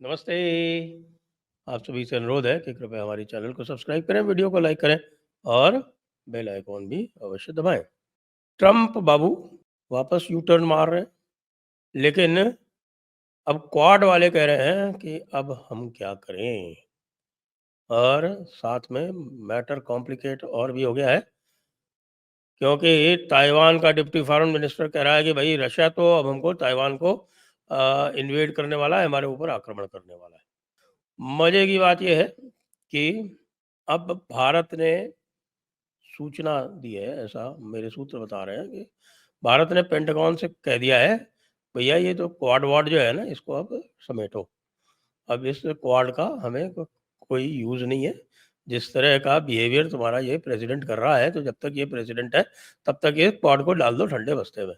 नमस्ते। आप सभी से अनुरोध है कि कृपया हमारे चैनल को सब्सक्राइब करें, वीडियो को लाइक करें और बेल आइकॉन भी अवश्य दबाएं। ट्रम्प बाबू वापस यू टर्न मार रहे हैं, लेकिन अब क्वाड वाले कह रहे हैं कि अब हम क्या करें, और साथ में मैटर कॉम्प्लिकेट और भी हो गया है, क्योंकि ताइवान का डिप्टी फॉरेन मिनिस्टर कह रहा है कि भाई रशिया तो अब हमको ताइवान को इन्वेड करने वाला है, हमारे ऊपर आक्रमण करने वाला है। मजे की बात यह है कि अब भारत ने सूचना दी है, ऐसा मेरे सूत्र बता रहे हैं कि भारत ने पेंटागन से कह दिया है, भैया ये तो क्वाड वाड जो है ना, इसको अब समेटो। अब इस क्वाड का हमें कोई यूज़ नहीं है। जिस तरह का बिहेवियर तुम्हारा ये प्रेसिडेंट कर रहा है, तो जब तक ये प्रेसिडेंट है तब तक ये क्वाड को डाल दो ठंडे बस्ते में।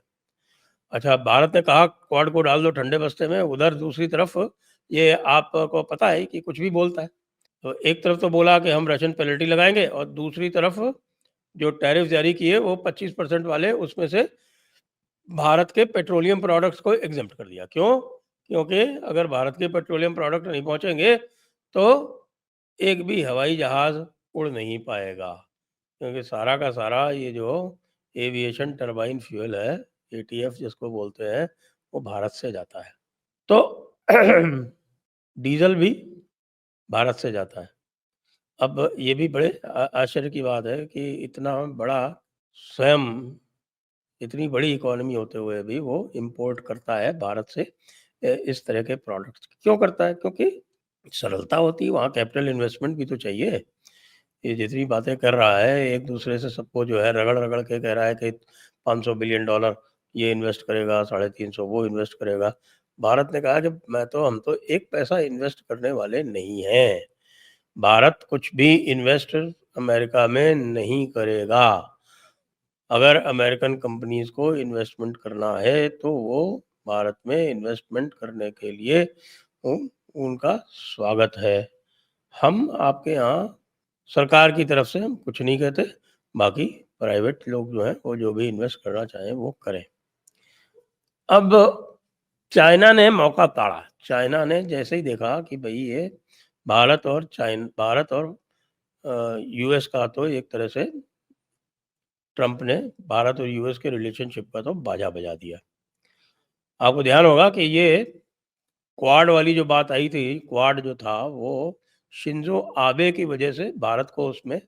अच्छा, भारत ने कहा क्वाड को डाल दो ठंडे बस्ते में, उधर दूसरी तरफ ये आपको पता है कि कुछ भी बोलता है। तो एक तरफ तो बोला कि हम रशियन पेनल्टी लगाएंगे, और दूसरी तरफ जो टैरिफ जारी किए वो 25% वाले, उसमें से भारत के पेट्रोलियम प्रोडक्ट्स को एग्जेम्प्ट कर दिया। क्यों? क्योंकि अगर भारत के पेट्रोलियम प्रोडक्ट नहीं पहुंचेंगे तो एक भी हवाई जहाज उड़ नहीं पाएगा, क्योंकि सारा का सारा ये जो एविएशन टरबाइन फ्यूल है, एटीएफ जिसको बोलते हैं, वो भारत से जाता है। तो डीजल भी भारत से जाता है। अब ये भी बड़े आश्चर्य की बात है कि इतना बड़ा स्वयं इतनी बड़ी इकोनॉमी होते हुए भी वो इंपोर्ट करता है भारत से इस तरह के प्रोडक्ट्स। क्यों करता है? क्योंकि सरलता होती है, वहाँ कैपिटल इन्वेस्टमेंट भी तो चाहिए। ये जितनी बातें कर रहा है, एक दूसरे से सबको जो है रगड़ रगड़ के कह रहा है कि 500 बिलियन डॉलर ये इन्वेस्ट करेगा, 350 वो इन्वेस्ट करेगा। भारत ने कहा कि हम तो एक पैसा इन्वेस्ट करने वाले नहीं हैं। भारत कुछ भी इन्वेस्ट अमेरिका में नहीं करेगा। अगर अमेरिकन कंपनीज को इन्वेस्टमेंट करना है तो वो भारत में इन्वेस्टमेंट करने के लिए उनका स्वागत है। हम आपके यहाँ सरकार की तरफ से हम कुछ नहीं कहते, बाकी प्राइवेट लोग जो हैं वो जो भी इन्वेस्ट करना चाहें वो करें। अब चाइना ने मौका ताड़ा। चाइना ने जैसे ही देखा कि भाई ये भारत और यूएस का, तो एक तरह से ट्रंप ने भारत और यूएस के रिलेशनशिप का तो बाजा बजा दिया। आपको ध्यान होगा कि ये क्वाड वाली जो बात आई थी, क्वाड जो था वो शिंजो आबे की वजह से भारत को उसमें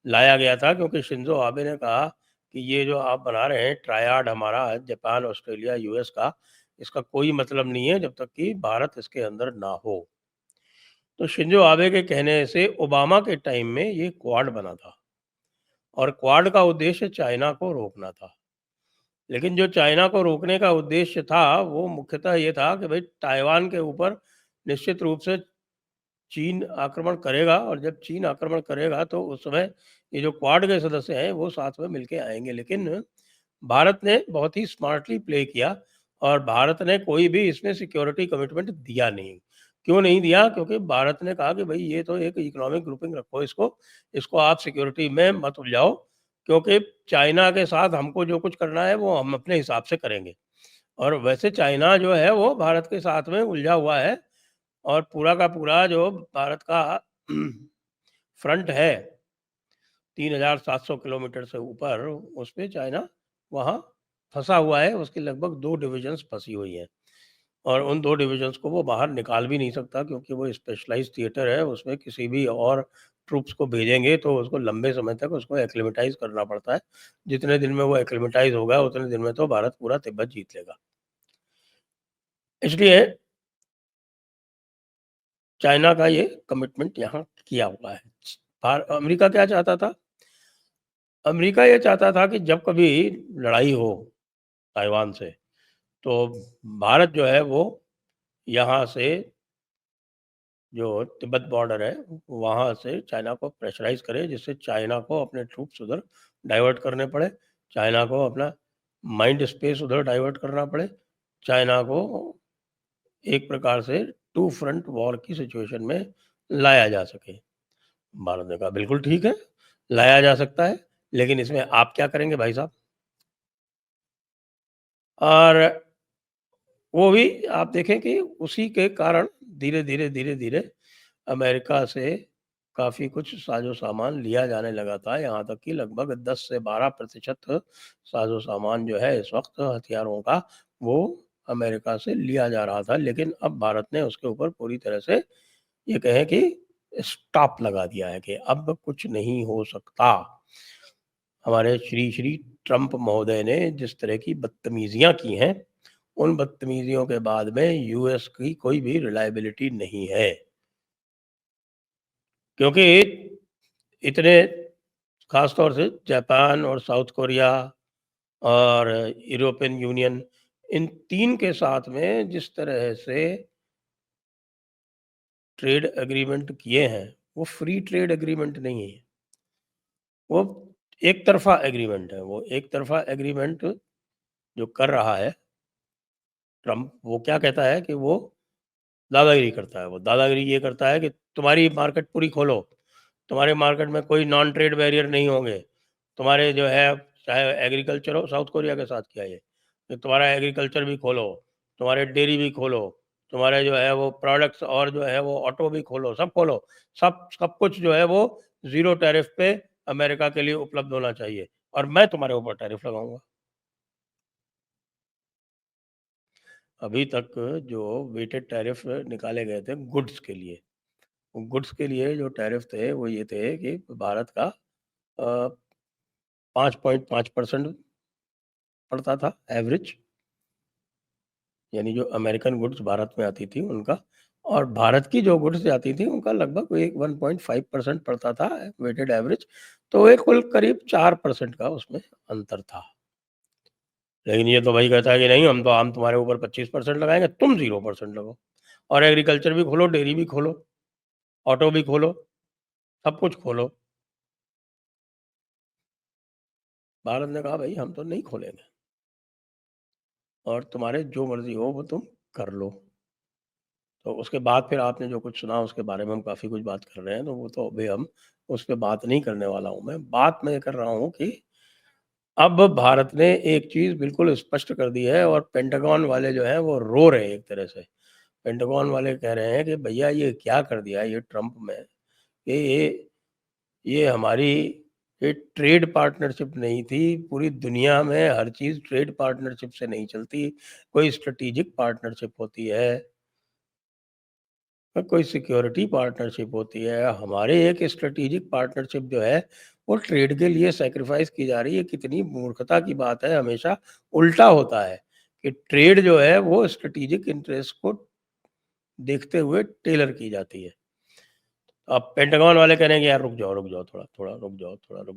लाया गया था, क्योंकि शिंजो आबे ने कहा कि ये जो आप बना रहे हैं ट्रायड हमारा, जापान ऑस्ट्रेलिया यूएस का, इसका कोई मतलब नहीं है जब तक कि भारत इसके अंदर ना हो। तो शिंजो आबे के कहने से ओबामा के टाइम में ये क्वाड बना था, और क्वाड का उद्देश्य चाइना को रोकना था। लेकिन जो चाइना को रोकने का उद्देश्य था वो मुख्यतः ये था कि भाई ताइवान के ऊपर निश्चित रूप से चीन आक्रमण करेगा, और जब चीन आक्रमण करेगा तो उस समय ये जो क्वाड के सदस्य हैं वो साथ में मिलके आएंगे। लेकिन भारत ने बहुत ही स्मार्टली प्ले किया, और भारत ने कोई भी इसमें सिक्योरिटी कमिटमेंट दिया नहीं। क्यों नहीं दिया? क्योंकि भारत ने कहा कि भाई ये तो एक इकोनॉमिक ग्रुपिंग रखो, इसको इसको आप सिक्योरिटी में मत उलझाओ, क्योंकि चाइना के साथ हमको जो कुछ करना है वो हम अपने हिसाब से करेंगे। और वैसे चाइना जो है वो भारत के साथ में उलझा हुआ है, और पूरा का पूरा जो भारत का फ्रंट है 3,700 किलोमीटर से ऊपर, उस पे चाइना वहाँ फंसा हुआ है। उसकी लगभग 2 डिविजन्स फंसी हुई हैं, और उन 2 डिविजन्स को वो बाहर निकाल भी नहीं सकता, क्योंकि वो स्पेशलाइज्ड थिएटर है। उसमें किसी भी और ट्रूप्स को भेजेंगे तो उसको लंबे समय तक उसको एक्लिमेटाइज़ करना पड़ता है। जितने दिन में वो एक्लिमेटाइज़ होगा उतने दिन में तो भारत पूरा तिब्बत जीत लेगा। इसलिए चाइना का ये कमिटमेंट यहाँ किया हुआ है। अमेरिका क्या चाहता था? अमेरिका ये चाहता था कि जब कभी लड़ाई हो ताइवान से, तो भारत जो है वो यहाँ से, जो तिब्बत बॉर्डर है, वहाँ से चाइना को प्रेशराइज़ करे, जिससे चाइना को अपने ट्रूप्स उधर डाइवर्ट करने पड़े, चाइना को अपना माइंड स्पेस उधर डाइवर्ट करना पड़े, चाइना को एक प्रकार से टू फ्रंट वॉर की सिचुएशन में लाया जा सके। भारत ने कहा बिल्कुल ठीक है, लाया जा सकता है, लेकिन इसमें आप क्या करेंगे भाई साहब? और वो भी आप देखें कि उसी के कारण धीरे-धीरे अमेरिका से काफ़ी कुछ साज़ो-सामान लिया जाने लगा था। यहाँ तक कि लगभग 10 से 12% साज़ो-सामान जो है इस वक़्त हथियारों का, वो अमेरिका से लिया जा रहा था। लेकिन अब भारत ने उसके ऊपर पूरी तरह से ये कहें कि स्टॉप लगा दिया है कि अब कुछ नहीं हो सकता। हमारे श्री ट्रंप महोदय ने जिस तरह की बदतमीज़ियाँ की हैं, उन बदतमीज़ियों के बाद में यूएस की कोई भी रिलायबिलिटी नहीं है। क्योंकि इतने ख़ास तौर से जापान और साउथ कोरिया और यूरोपियन यूनियन, इन 3 के साथ में जिस तरह से ट्रेड एग्रीमेंट किए हैं, वो फ्री ट्रेड एग्रीमेंट नहीं है। वो एक तरफ़ा एग्रीमेंट है। वो एक तरफ़ा एग्रीमेंट जो कर रहा है ट्रंप, वो क्या कहता है कि वो दादागिरी करता है। वो दादागिरी ये करता है कि तुम्हारी मार्केट पूरी खोलो, तुम्हारे मार्केट में कोई नॉन ट्रेड बैरियर नहीं होंगे। तुम्हारे जो है, चाहे एग्रीकल्चर हो, साउथ कोरिया के साथ किया ये, कि तुम्हारा एग्रीकल्चर भी खोलो, तुम्हारे डेयरी भी खोलो, तुम्हारे जो है वो प्रोडक्ट्स और जो है वो ऑटो भी खोलो, सब खोलो। सब कुछ जो है वो ज़ीरो टैरिफ पे अमेरिका के लिए उपलब्ध होना चाहिए और मैं तुम्हारे ऊपर टैरिफ लगाऊँगा। अभी तक जो वेटेड टैरिफ निकाले गए थे गुड्स के लिए, गुड्स के लिए जो टैरिफ थे वो ये थे कि भारत का 5.5% पड़ता था एवरेज, यानी जो अमेरिकन गुड्स भारत में आती थी उनका, और भारत की जो गुड्स जाती थी उनका लगभग एक 1.5% पड़ता था वेटेड एवरेज। तो एक कुल करीब 4% का उसमें अंतर था। लेकिन ये तो भाई कहता है कि नहीं, हम तुम्हारे ऊपर 25% लगाएंगे, तुम 0% लगाओ, और एग्रीकल्चर भी खोलो, डेयरी भी खोलो, ऑटो भी खोलो, सब कुछ खोलो। भारत ने कहा भाई हम तो नहीं खोलेंगे, और तुम्हारे जो मर्ज़ी हो वो तुम कर लो। तो उसके बाद फिर आपने जो कुछ सुना उसके बारे में हम काफ़ी कुछ बात कर रहे हैं, तो वो तो अभी हम उस पे बात नहीं करने वाला हूँ मैं। बात मैं ये कर रहा हूँ कि अब भारत ने एक चीज़ बिल्कुल स्पष्ट कर दी है, और पेंटागन वाले जो हैं वो रो रहे हैं एक तरह से। पेंटागन वाले कह रहे हैं कि भैया ये क्या कर दिया है ये ट्रम्प में, कि ये हमारी ये ट्रेड पार्टनरशिप नहीं थी। पूरी दुनिया में हर चीज़ ट्रेड पार्टनरशिप से नहीं चलती, कोई स्ट्रेटेजिक पार्टनरशिप होती है, कोई सिक्योरिटी पार्टनरशिप होती है। हमारे एक स्ट्रेटेजिक पार्टनरशिप जो है, वो ट्रेड के लिए सैक्रिफाइस की जा रही है। कितनी मूर्खता की बात है, हमेशा उल्टा होता है कि ट्रेड जो है वो स्ट्रेटेजिक इंटरेस्ट को देखते हुए टेलर की जाती है। अब पेंटागन वाले कह रहे हैं कि यार रुक जाओ, थोड़ा रुक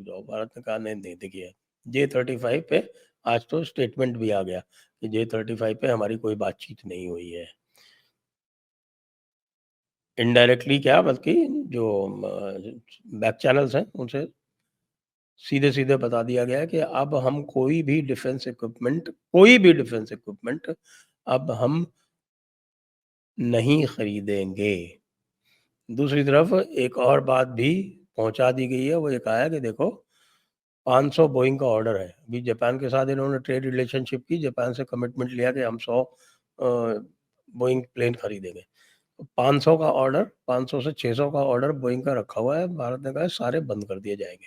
जाओ। भारत ने कहा नहीं, नहीं देखिए, J-35 पे आज तो स्टेटमेंट भी आ गया कि J-35 पे हमारी कोई बातचीत नहीं हुई है। इनडायरेक्टली क्या, बल्कि जो बैक चैनल्स हैं उनसे सीधे-सीधे बता दिया गया है कि अब हम कोई भी डिफेंस इक्विपमेंट अब हम नहीं खरीदेंगे। दूसरी तरफ एक और बात भी पहुँचा दी गई है, वो ये कहा है कि देखो 500 बोइंग का ऑर्डर है। अभी जापान के साथ इन्होंने ट्रेड रिलेशनशिप की, जापान से कमिटमेंट लिया कि हम 100 बोइंग प्लेन खरीदेंगे। तो 500 का ऑर्डर, 500 से 600 का ऑर्डर बोइंग का रखा हुआ है। भारत ने कहा है सारे बंद कर दिए जाएँगे,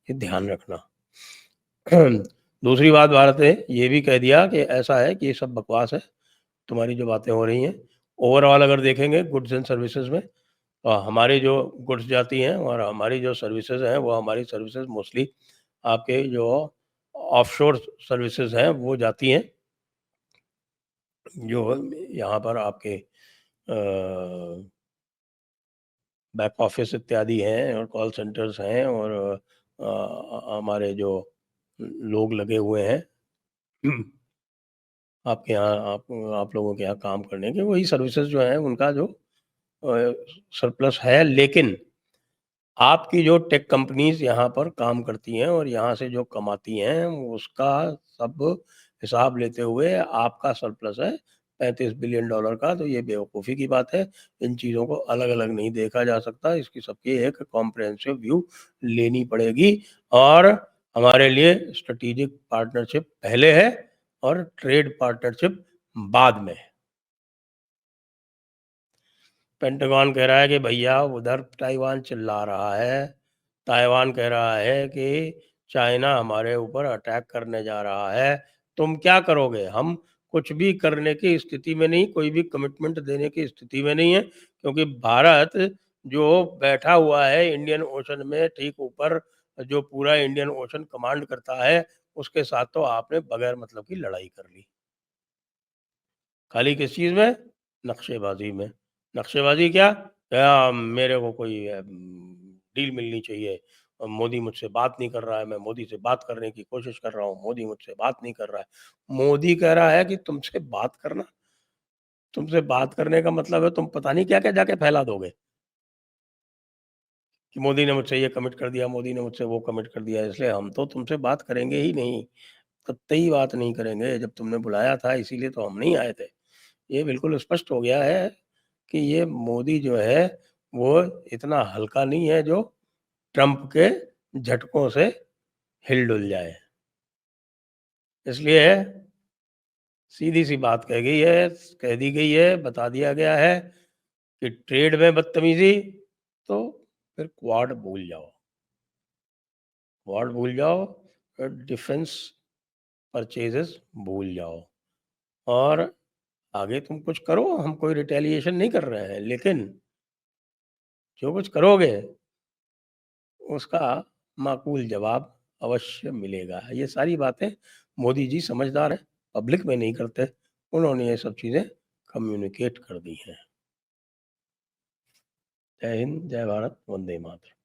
ये ध्यान रखना। दूसरी बात, भारत ने ये भी कह दिया कि ऐसा है कि ये सब बकवास है, तुम्हारी जो बातें हो रही हैं। ओवरऑल अगर देखेंगे गुड्स एंड सर्विसेज़ में, हमारी जो गुड्स जाती हैं और हमारी जो सर्विसेज़ हैं, वो हमारी सर्विसेज़ मोस्टली आपके जो ऑफ़शोर सर्विसेज़ हैं, वो जाती हैं, जो यहाँ पर आपके बैक ऑफ़िस इत्यादि हैं और कॉल सेंटर्स हैं, और हमारे जो लोग लगे हुए हैं आपके यहाँ, आप लोगों के यहाँ काम करने के, वही सर्विसेज़ जो हैं उनका जो सरप्लस है। लेकिन आपकी जो टेक कंपनीज़ यहाँ पर काम करती हैं और यहाँ से जो कमाती हैं, उसका सब हिसाब लेते हुए आपका सरप्लस है $35 बिलियन का। तो ये बेवकूफ़ी की बात है। इन चीज़ों को अलग-अलग नहीं देखा जा सकता। इसकी सबकी एक कॉम्प्रिहेंसिव व्यू लेनी पड़ेगी, और हमारे लिए स्ट्रेटेजिक पार्टनरशिप पहले है और ट्रेड पार्टनरशिप बाद में। पेंटागन कह रहा है कि भैया उधर ताइवान चिल्ला रहा है, ताइवान कह रहा है कि चाइना हमारे ऊपर अटैक करने जा रहा है, तुम क्या करोगे? हम कुछ भी करने की स्थिति में नहीं, कोई भी कमिटमेंट देने की स्थिति में नहीं है, क्योंकि भारत जो बैठा हुआ है इंडियन ओशन में ठीक ऊपर, जो पूरा इंडियन ओशन कमांड करता है, उसके साथ तो आपने बगैर मतलब की लड़ाई कर ली। खाली किस चीज़ में? नक्शेबाज़ी में। नक्शेबाज़ी क्या? मेरे को कोई डील मिलनी चाहिए। मोदी मुझसे बात नहीं कर रहा है, मैं मोदी से बात करने की कोशिश कर रहा हूँ, मोदी मुझसे बात नहीं कर रहा है। मोदी कह रहा है कि तुमसे बात करना? तुमसे बात करने का मतलब है तुम पता नहीं क्या-क्या जाके फैला दोगे, कि मोदी ने मुझसे ये कमिट कर दिया, मोदी ने मुझसे वो कमिट कर दिया, इसलिए हम तो तुमसे बात करेंगे ही नहीं, कतई बात नहीं करेंगे। जब तुमने बुलाया था इसीलिए तो हम नहीं आए थे। ये बिल्कुल स्पष्ट हो गया है कि ये मोदी जो है, वो इतना हल्का नहीं है जो ट्रंप के झटकों से हिल-डुल जाए। इसलिए सीधी-सी बात कह गई है, कह दी गई है, बता दिया गया है कि ट्रेड में बदतमीज़ी, तो फिर क्वाड भूल जाओ। क्वाड भूल जाओ, डिफेंस परचेज़ेज़ भूल जाओ, और आगे तुम कुछ करो, हम कोई रिटेलिएशन नहीं कर रहे हैं, लेकिन जो कुछ करोगे उसका माकूल जवाब अवश्य मिलेगा। ये सारी बातें मोदी जी समझदार हैं, पब्लिक में नहीं करते। उन्होंने ये सब चीज़ें कम्युनिकेट कर दी हैं। जय हिंद, जय भारत, वंदे मातरम।